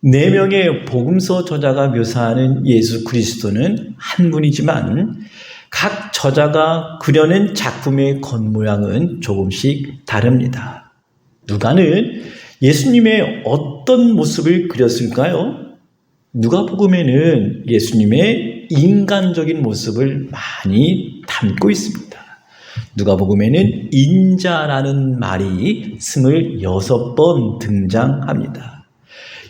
4명의 복음서 저자가 묘사하는 예수 그리스도는 한 분이지만 각 저자가 그려낸 작품의 겉모양은 조금씩 다릅니다. 누가는 예수님의 어떤 모습을 그렸을까요? 누가복음에는 예수님의 인간적인 모습을 많이 담고 있습니다. 누가복음에는 인자라는 말이 26번 등장합니다.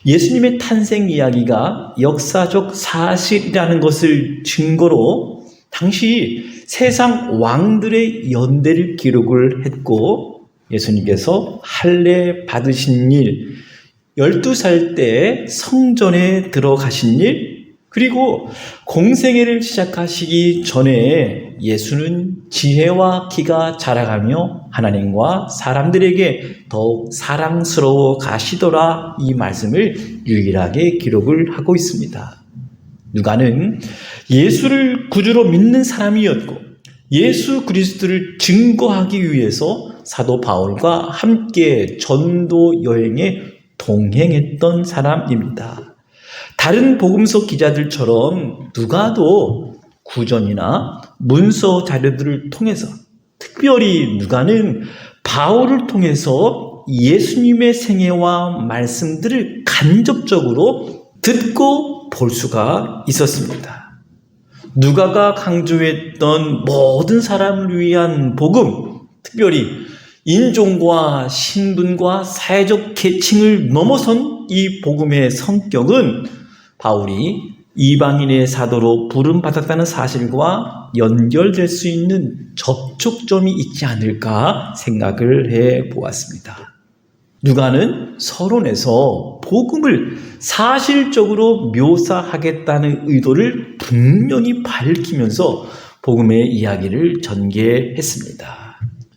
예수님의 탄생 이야기가 역사적 사실이라는 것을 증거로 당시 세상 왕들의 연대를 기록을 했고, 예수님께서 할례 받으신 일, 12살 때 성전에 들어가신 일, 그리고 공생애를 시작하시기 전에 예수는 지혜와 키가 자라가며 하나님과 사람들에게 더욱 사랑스러워 가시더라, 이 말씀을 유일하게 기록을 하고 있습니다. 누가는 예수를 구주로 믿는 사람이었고 예수 그리스도를 증거하기 위해서 사도 바울과 함께 전도 여행에 동행했던 사람입니다. 다른 복음서 기자들처럼 누가도 구전이나 문서 자료들을 통해서, 특별히 누가는 바울을 통해서 예수님의 생애와 말씀들을 간접적으로 듣고 볼 수가 있었습니다. 누가가 강조했던 모든 사람을 위한 복음, 특별히 인종과 신분과 사회적 계층을 넘어선 이 복음의 성격은 바울이 이방인의 사도로 부름받았다는 사실과 연결될 수 있는 접촉점이 있지 않을까 생각을 해보았습니다. 누가는 서론에서 복음을 사실적으로 묘사하겠다는 의도를 분명히 밝히면서 복음의 이야기를 전개했습니다.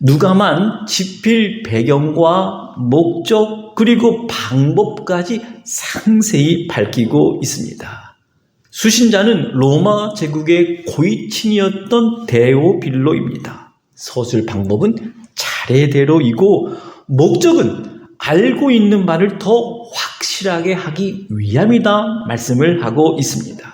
누가만 지필 배경과 목적 그리고 방법까지 상세히 밝히고 있습니다. 수신자는 로마 제국의 고위층이었던 데오빌로입니다. 서술 방법은 차례대로이고 목적은 알고 있는 바를 더 확실하게 하기 위함이다 말씀을 하고 있습니다.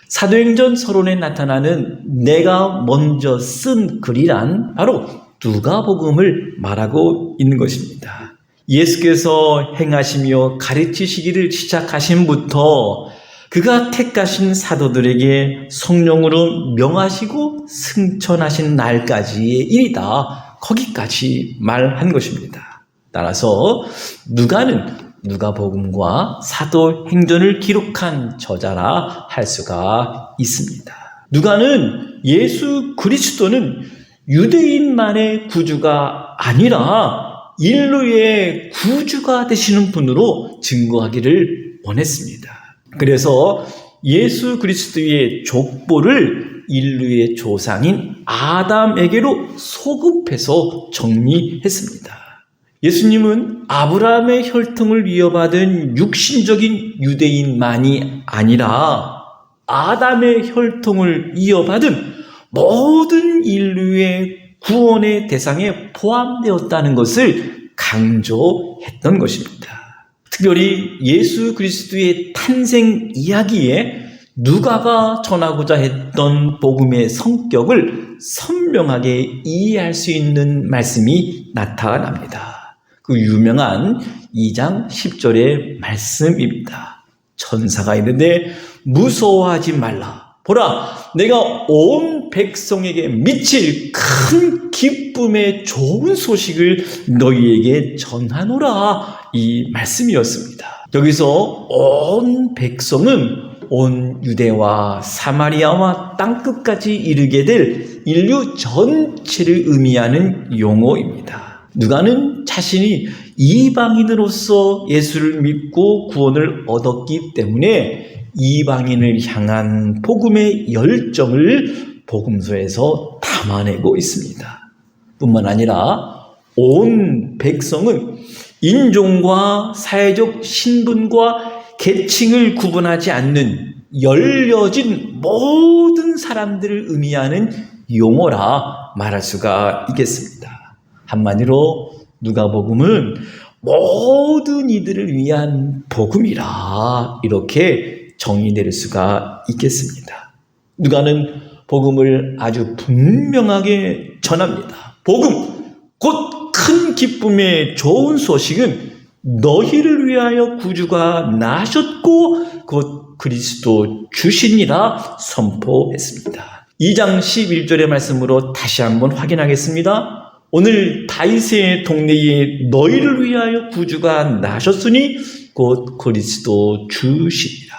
사도행전 서론에 나타나는 내가 먼저 쓴 글이란 바로 누가복음을 말하고 있는 것입니다. 예수께서 행하시며 가르치시기를 시작하신부터 그가 택하신 사도들에게 성령으로 명하시고 승천하신 날까지의 일이다, 거기까지 말한 것입니다. 따라서 누가는 누가복음과 사도행전을 기록한 저자라 할 수가 있습니다. 누가는 예수 그리스도는 유대인만의 구주가 아니라 인류의 구주가 되시는 분으로 증거하기를 원했습니다. 그래서 예수 그리스도의 족보를 인류의 조상인 아담에게로 소급해서 정리했습니다. 예수님은 아브라함의 혈통을 이어받은 육신적인 유대인만이 아니라 아담의 혈통을 이어받은 모든 인류의 구원의 대상에 포함되었다는 것을 강조했던 것입니다. 특별히 예수 그리스도의 탄생 이야기에 누가가 전하고자 했던 복음의 성격을 선명하게 이해할 수 있는 말씀이 나타납니다. 그 유명한 2장 10절의 말씀입니다. 천사가 이르되 무서워하지 말라. 보라, 내가 온 백성에게 미칠 큰 기쁨의 좋은 소식을 너희에게 전하노라, 이 말씀이었습니다. 여기서 온 백성은 온 유대와 사마리아와 땅끝까지 이르게 될 인류 전체를 의미하는 용어입니다. 누가는 자신이 이방인으로서 예수를 믿고 구원을 얻었기 때문에 이방인을 향한 복음의 열정을 복음서에서 담아내고 있습니다. 뿐만 아니라 온 백성은 인종과 사회적 신분과 계층을 구분하지 않는 열려진 모든 사람들을 의미하는 용어라 말할 수가 있겠습니다. 한마디로 누가복음은 모든 이들을 위한 복음이라 이렇게 정의 내릴 수가 있겠습니다. 누가는 복음을 아주 분명하게 전합니다. 복음, 곧 큰 기쁨의 좋은 소식은 너희를 위하여 구주가 나셨고 곧 그리스도 주시니라 선포했습니다. 2장 11절의 말씀으로 다시 한번 확인하겠습니다. 오늘 다윗의 동네에 너희를 위하여 구주가 나셨으니 곧 그리스도 주시니라.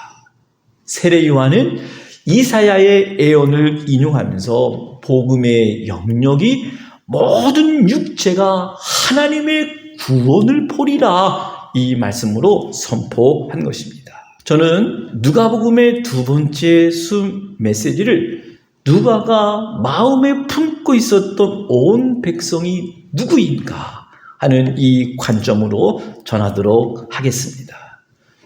세례 요한은 이사야의 예언을 인용하면서 복음의 영역이 모든 육체가 하나님의 구원을 보리라 이 말씀으로 선포한 것입니다. 저는 누가복음의 두 번째 메시지를 누가가 마음에 품고 있었던 온 백성이 누구인가 하는 이 관점으로 전하도록 하겠습니다.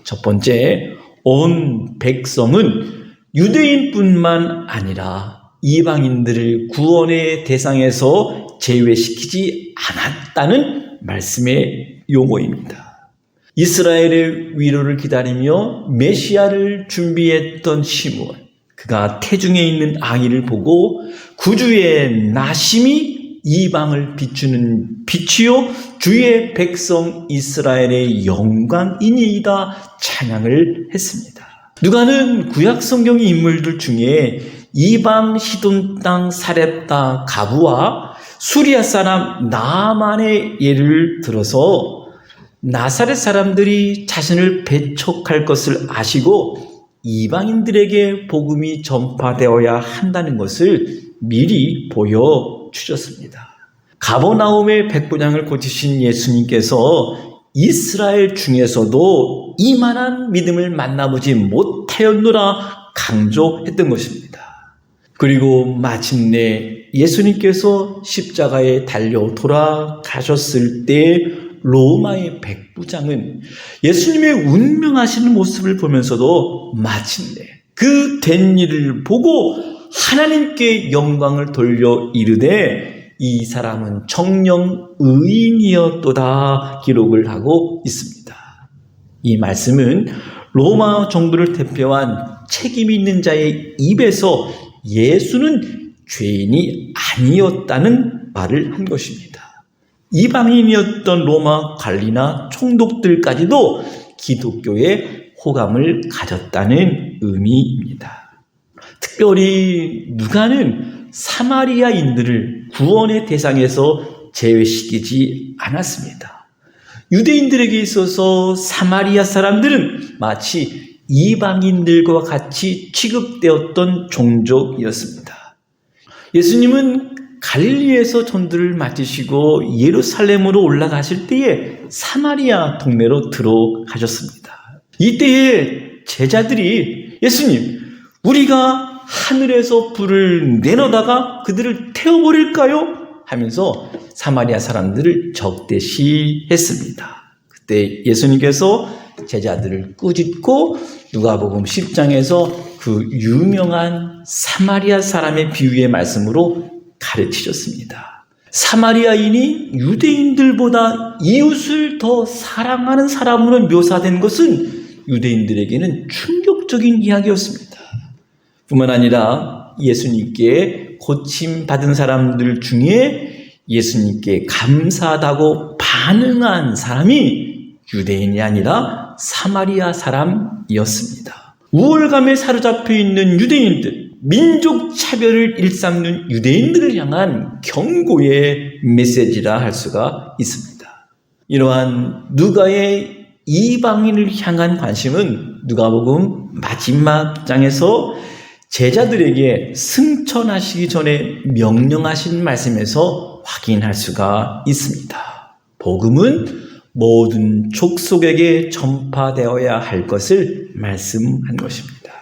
첫 번째, 온 백성은 유대인뿐만 아니라 이방인들을 구원의 대상에서 제외시키지 않았다는 말씀의 용어입니다. 이스라엘의 위로를 기다리며 메시아를 준비했던 시므온, 그가 태중에 있는 아이를 보고 구주의 나심이 이방을 비추는 빛이요 주의 백성 이스라엘의 영광이니이다 찬양을 했습니다. 누가는 구약 성경의 인물들 중에 이방 시돈 땅 사렙다 가부와 수리아 사람 나아만의 예를 들어서 나사렛 사람들이 자신을 배척할 것을 아시고 이방인들에게 복음이 전파되어야 한다는 것을 미리 보여주셨습니다. 가버나움의 백부장을 고치신 예수님께서 이스라엘 중에서도 이만한 믿음을 만나보지 못하였노라 강조했던 것입니다. 그리고 마침내 예수님께서 십자가에 달려 돌아가셨을 때 로마의 백부장은 예수님의 운명하시는 모습을 보면서도 마침내 그 된 일을 보고 하나님께 영광을 돌려 이르되 이 사람은 정령 의인이었도다 기록을 하고 있습니다. 이 말씀은 로마 정부를 대표한 책임 있는 자의 입에서 예수는 죄인이 아니었다는 말을 한 것입니다. 이방인이었던 로마 관리나 총독들까지도 기독교에 호감을 가졌다는 의미입니다. 특별히 누가는 사마리아인들을 구원의 대상에서 제외시키지 않았습니다. 유대인들에게 있어서 사마리아 사람들은 마치 이방인들과 같이 취급되었던 종족이었습니다. 예수님은 갈릴리에서 전도를 마치시고 예루살렘으로 올라가실 때에 사마리아 동네로 들어가셨습니다. 이때에 제자들이 예수님, 우리가 하늘에서 불을 내려다가 그들을 태워버릴까요? 하면서 사마리아 사람들을 적대시했습니다. 그때 예수님께서 제자들을 꾸짖고 누가복음 10장에서 그 유명한 사마리아 사람의 비유의 말씀으로 가르치셨습니다. 사마리아인이 유대인들보다 이웃을 더 사랑하는 사람으로 묘사된 것은 유대인들에게는 충격적인 이야기였습니다. 뿐만 아니라 예수님께 고침받은 사람들 중에 예수님께 감사하다고 반응한 사람이 유대인이 아니라 사마리아 사람이었습니다. 우월감에 사로잡혀 있는 유대인들, 민족 차별을 일삼는 유대인들을 향한 경고의 메시지라 할 수가 있습니다. 이러한 누가의 이방인을 향한 관심은 누가복음 마지막 장에서 제자들에게 승천하시기 전에 명령하신 말씀에서 확인할 수가 있습니다. 복음은 모든 족속에게 전파되어야 할 것을 말씀한 것입니다.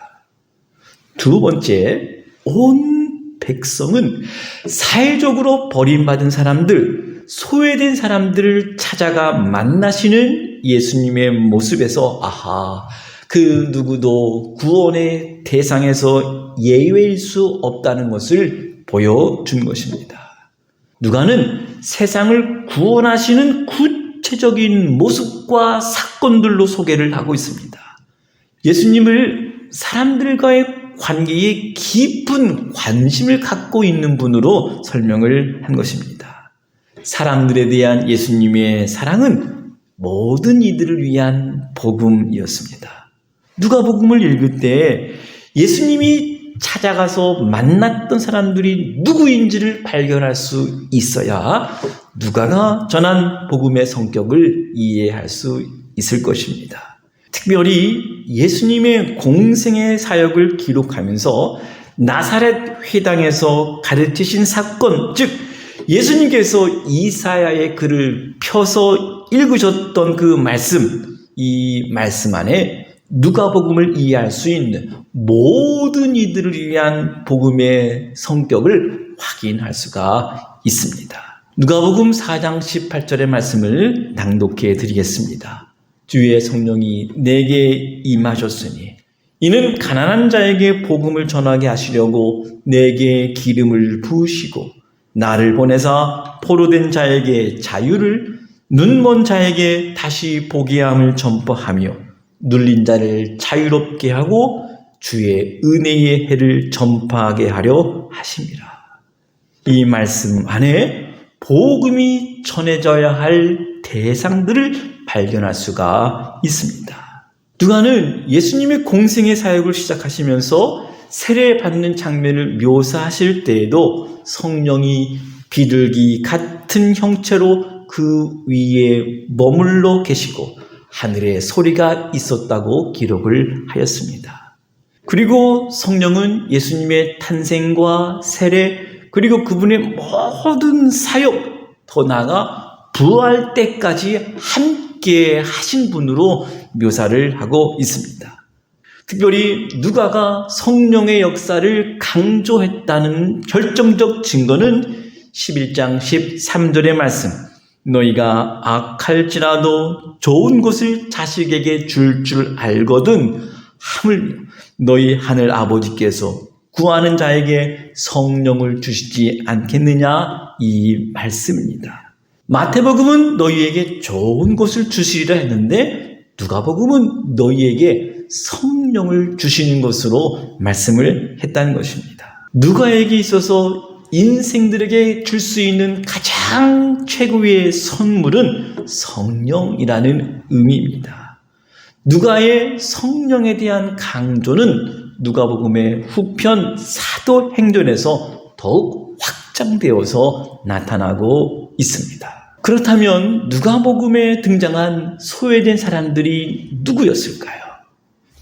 두 번째, 온 백성은 사회적으로 버림받은 사람들, 소외된 사람들을 찾아가 만나시는 예수님의 모습에서 그 누구도 구원의 대상에서 예외일 수 없다는 것을 보여준 것입니다. 누가는 세상을 구원하시는 구체적인 모습과 사건들로 소개를 하고 있습니다. 예수님을 사람들과의 관계에 깊은 관심을 갖고 있는 분으로 설명을 한 것입니다. 사람들에 대한 예수님의 사랑은 모든 이들을 위한 복음이었습니다. 누가복음을 읽을 때 예수님이 찾아가서 만났던 사람들이 누구인지를 발견할 수 있어야 누가가 전한 복음의 성격을 이해할 수 있을 것입니다. 특별히 예수님의 공생의 사역을 기록하면서 나사렛 회당에서 가르치신 사건, 즉 예수님께서 이사야의 글을 펴서 읽으셨던 그 말씀, 이 말씀 안에 누가복음을 이해할 수 있는 모든 이들을 위한 복음의 성격을 확인할 수가 있습니다. 누가복음 4장 18절의 말씀을 낭독해 드리겠습니다. 주의 성령이 내게 임하셨으니 이는 가난한 자에게 복음을 전하게 하시려고 내게 기름을 부으시고 나를 보내사 포로된 자에게 자유를, 눈먼 자에게 다시 보게 함을 전파하며 눌린 자를 자유롭게 하고 주의 은혜의 해를 전파하게 하려 하심이라. 이 말씀 안에 복음이 전해져야 할 대상들을 발견할 수가 있습니다. 누가는 예수님의 공생의 사역을 시작하시면서 세례받는 장면을 묘사하실 때에도 성령이 비둘기 같은 형체로 그 위에 머물러 계시고 하늘에 소리가 있었다고 기록을 하였습니다. 그리고 성령은 예수님의 탄생과 세례, 그리고 그분의 모든 사역, 더 나아가 부활 때까지 함께 하신 분으로 묘사를 하고 있습니다. 특별히 누가가 성령의 역사를 강조했다는 결정적 증거는 11장 13절의 말씀, 너희가 악할지라도 좋은 것을 자식에게 줄 알거든 하물며 너희 하늘 아버지께서 구하는 자에게 성령을 주시지 않겠느냐, 이 말씀입니다. 마태복음은 너희에게 좋은 것을 주시리라 했는데 누가복음은 너희에게 성령을 주시는 것으로 말씀을 했다는 것입니다. 누가에게 있어서 인생들에게 줄 수 있는 가장 최고의 선물은 성령이라는 의미입니다. 누가의 성령에 대한 강조는 누가복음의 후편 사도행전에서 더욱 확장되어서 나타나고 있습니다. 그렇다면 누가복음에 등장한 소외된 사람들이 누구였을까요?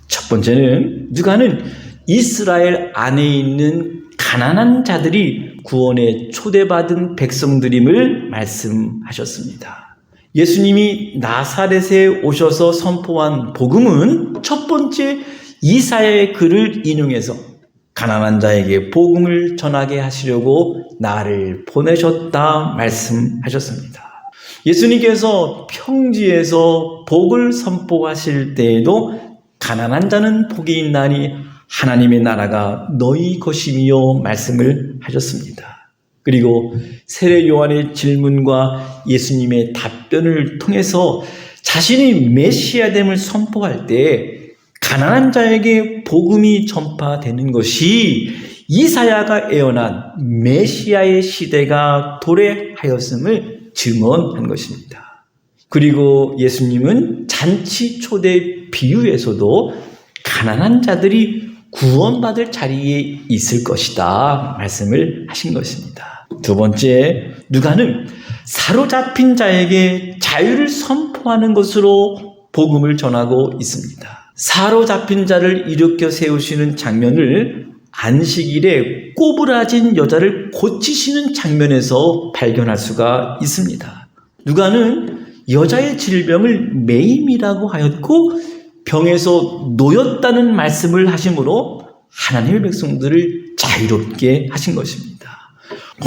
첫 번째는 누가는 이스라엘 안에 있는 가난한 자들이 구원에 초대받은 백성들임을 말씀하셨습니다. 예수님이 나사렛에 오셔서 선포한 복음은 첫 번째 이사야의 글을 인용해서 가난한 자에게 복음을 전하게 하시려고 나를 보내셨다 말씀하셨습니다. 예수님께서 평지에서 복을 선포하실 때에도 가난한 자는 복이 있나니 하나님의 나라가 너희 것이며 말씀을 하셨습니다. 그리고 세례 요한의 질문과 예수님의 답변을 통해서 자신이 메시아됨을 선포할 때 가난한 자에게 복음이 전파되는 것이 이사야가 예언한 메시아의 시대가 도래하였음을 증언한 것입니다. 그리고 예수님은 잔치 초대 비유에서도 가난한 자들이 구원받을 자리에 있을 것이다 말씀을 하신 것입니다. 두 번째, 누가는 사로잡힌 자에게 자유를 선포하는 것으로 복음을 전하고 있습니다. 사로잡힌 자를 일으켜 세우시는 장면을 안식일에 꼬부라진 여자를 고치시는 장면에서 발견할 수가 있습니다. 누가는 여자의 질병을 매임이라고 하였고 병에서 놓였다는 말씀을 하심으로 하나님의 백성들을 자유롭게 하신 것입니다.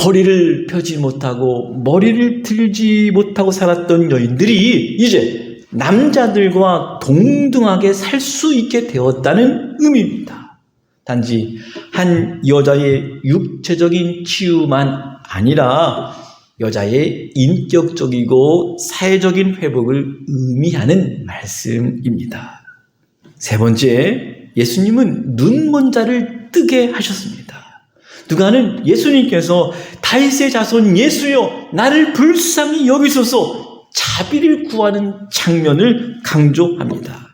허리를 펴지 못하고 머리를 들지 못하고 살았던 여인들이 이제 남자들과 동등하게 살 수 있게 되었다는 의미입니다. 단지 한 여자의 육체적인 치유만 아니라 여자의 인격적이고 사회적인 회복을 의미하는 말씀입니다. 세 번째, 예수님은 눈먼 자를 뜨게 하셨습니다. 누가는 예수님께서 다윗의 자손 예수여 나를 불쌍히 여기소서 자비를 구하는 장면을 강조합니다.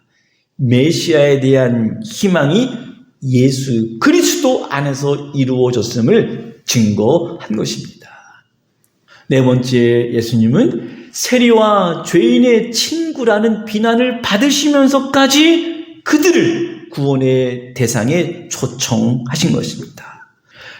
메시아에 대한 희망이 예수 그리스도 안에서 이루어졌음을 증거한 것입니다. 네 번째, 예수님은 세리와 죄인의 친구라는 비난을 받으시면서까지 그들을 구원의 대상에 초청하신 것입니다.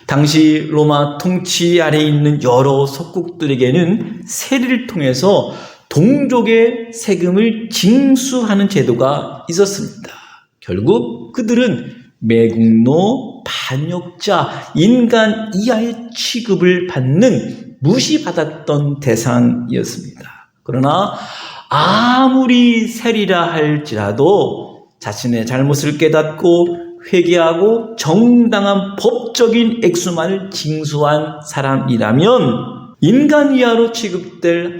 당시 로마 통치 아래에 있는 여러 속국들에게는 세리를 통해서 동족의 세금을 징수하는 제도가 있었습니다. 결국 그들은 매국노, 반역자, 인간 이하의 취급을 받는 무시받았던 대상이었습니다. 그러나 아무리 세리라 할지라도 자신의 잘못을 깨닫고 회개하고 정당한 법적인 액수만을 징수한 사람이라면 인간 이하로 취급될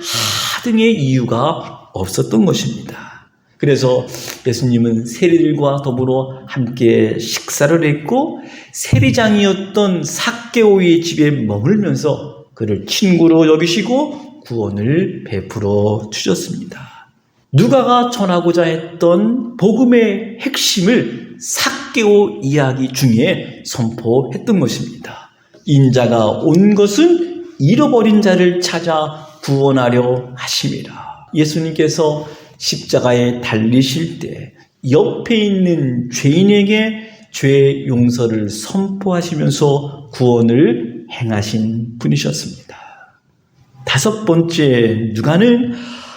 하등의 이유가 없었던 것입니다. 그래서 예수님은 세리들과 더불어 함께 식사를 했고 세리장이었던 삭개오의 집에 머물면서 그를 친구로 여기시고 구원을 베풀어 주셨습니다. 누가가 전하고자 했던 복음의 핵심을 삭개오 이야기 중에 선포했던 것입니다. 인자가 온 것은 잃어버린 자를 찾아 구원하려 하심이라. 예수님께서 십자가에 달리실 때 옆에 있는 죄인에게 죄 용서를 선포하시면서 구원을 행하신 분이셨습니다. 다섯 번째, 누가는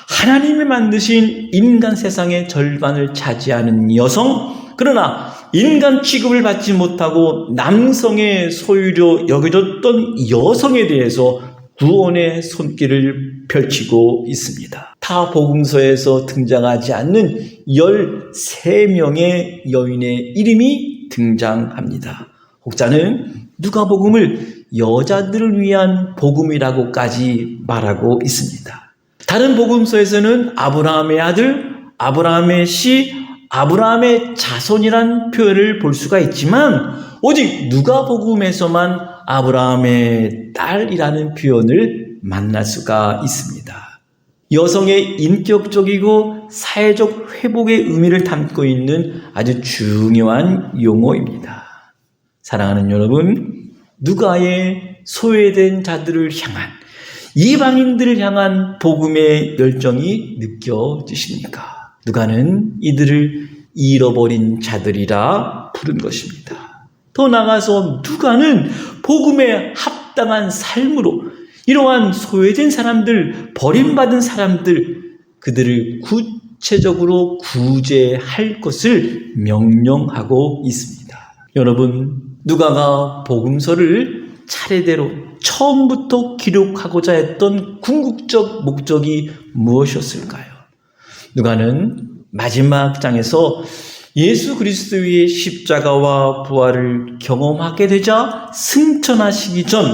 하나님이 만드신 인간 세상의 절반을 차지하는 여성, 그러나 인간 취급을 받지 못하고 남성의 소유로 여겨졌던 여성에 대해서 구원의 손길을 펼치고 있습니다. 타 복음서에서 등장하지 않는 13명의 여인의 이름이 등장합니다. 혹자는 누가복음을 여자들을 위한 복음이라고까지 말하고 있습니다. 다른 복음서에서는 아브라함의 아들, 아브라함의 씨, 아브라함의 자손이란 표현을 볼 수가 있지만 오직 누가복음에서만 아브라함의 딸이라는 표현을 만날 수가 있습니다. 여성의 인격적이고 사회적 회복의 의미를 담고 있는 아주 중요한 용어입니다. 사랑하는 여러분, 누가의 소외된 자들을 향한, 이방인들을 향한 복음의 열정이 느껴지십니까? 누가는 이들을 잃어버린 자들이라 부른 것입니다. 더 나아가서 누가는 복음에 합당한 삶으로 이러한 소외된 사람들, 버림받은 사람들, 그들을 구체적으로 구제할 것을 명령하고 있습니다. 여러분, 누가가 복음서를 차례대로 처음부터 기록하고자 했던 궁극적 목적이 무엇이었을까요? 누가는 마지막 장에서 예수 그리스도의 십자가와 부활을 경험하게 되자 승천하시기 전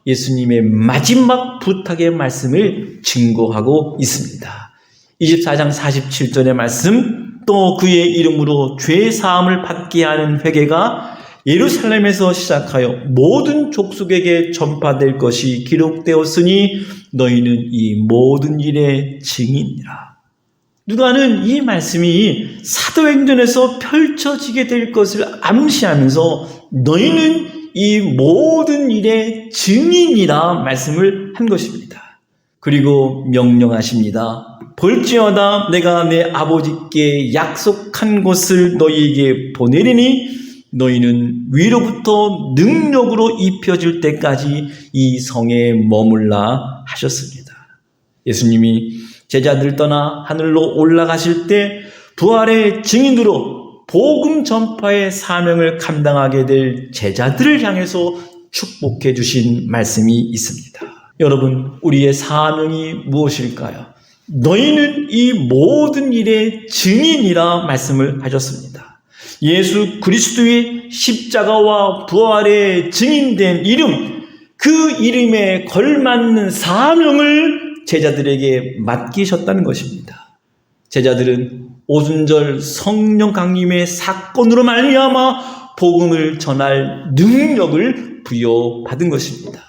예수님의 마지막 부탁의 말씀을 증거하고 있습니다. 24장 47절의 말씀, 또 그의 이름으로 죄 사함을 받게 하는 회개가 예루살렘에서 시작하여 모든 족속에게 전파될 것이 기록되었으니 너희는 이 모든 일의 증인이라. 누가는 이 말씀이 사도행전에서 펼쳐지게 될 것을 암시하면서 너희는 이 모든 일의 증인이라 말씀을 한 것입니다. 그리고 명령하십니다. 볼지어다 내가 내 아버지께 약속한 것을 너희에게 보내리니 너희는 위로부터 능력으로 입혀질 때까지 이 성에 머물라 하셨습니다. 예수님이 제자들 떠나 하늘로 올라가실 때 부활의 증인으로 복음 전파의 사명을 감당하게 될 제자들을 향해서 축복해 주신 말씀이 있습니다. 여러분, 우리의 사명이 무엇일까요? 너희는 이 모든 일의 증인이라 말씀을 하셨습니다. 예수 그리스도의 십자가와 부활의 증인된 이름, 그 이름에 걸맞는 사명을 제자들에게 맡기셨다는 것입니다. 제자들은 오순절 성령 강림의 사건으로 말미암아 복음을 전할 능력을 부여받은 것입니다.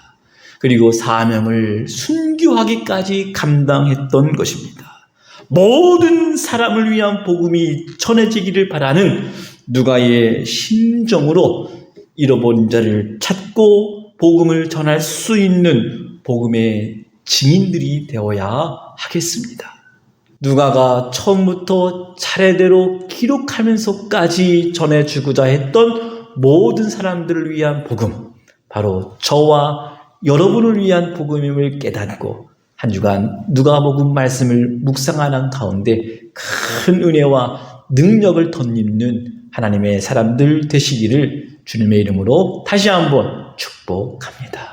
그리고 사명을 순교하기까지 감당했던 것입니다. 모든 사람을 위한 복음이 전해지기를 바라는 누가의 심정으로 잃어버린 자를 찾고 복음을 전할 수 있는 복음의 증인들이 되어야 하겠습니다. 누가가 처음부터 차례대로 기록하면서까지 전해주고자 했던 모든 사람들을 위한 복음, 바로 저와 여러분을 위한 복음임을 깨닫고 한 주간 누가복음 말씀을 묵상하는 가운데 큰 은혜와 능력을 덧입는 하나님의 사람들 되시기를 주님의 이름으로 다시 한번 축복합니다.